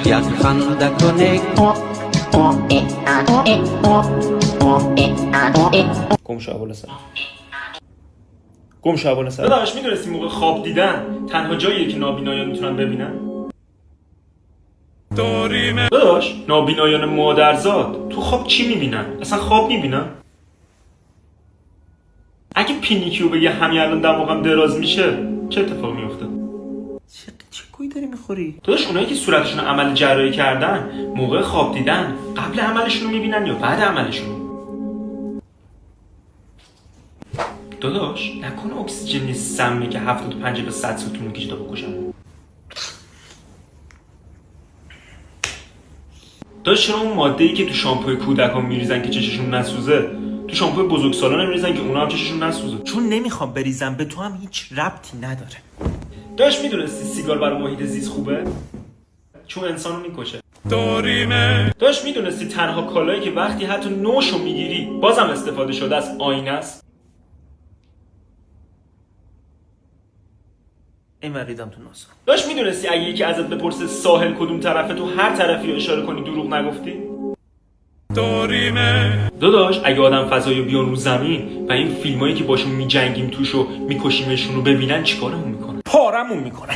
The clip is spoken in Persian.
یک خنده کنه. گم شو ابوالحسن، گم شو ابوالحسن. داداش میدونستی موقع خواب دیدن تنها جاییه که نابینایان میتونن ببینن؟ داداش نابینایان مادرزاد تو خواب چی میبینن؟ اصلا خواب میبینن؟ اگه پینیکیو بگه همین الان دماغم دراز میشه چه اتفاقی میفته؟ چه گویی داری میخوری؟ داداش اونایی که صورتشون عمل جراحی کردن موقع خواب دیدن قبل عملشون رو میبینن یا بعد عملشون؟ داداش نکنه اکسیژن نیست سمه که 75 به 100 ساعت طول میکشه تا بکشم. داداش چرا اون ماده‌ای که تو شامپوی کودکان میریزن که چششون نسوزه تو شامپوی بزرگسالان نمیریزن که اونا هم چششون نسوزه؟ چون نمیخوام بریزم، به تو هم هیچ ربطی نداره. داداش میدونستی سیگار برای محیط زیست خوبه؟ چون انسانو میکشه. داداش میدونستی تنها کالایی که وقتی حتی نوشو میگیری بازم استفاده شده از آینه است؟ این ریدم تو ناسا. داداش میدونستی اگه یکی ازت بپرسه ساحل کدوم طرفه تو هر طرفی رو اشاره کنی دروغ نگفتی؟ داداش اگه آدم فضایی بیان رو زمین و این فیلمایی که باشون میجنگیم توشو میکشیمشون رو ببینن چیکارمون میکنن؟ پارمون میکنه.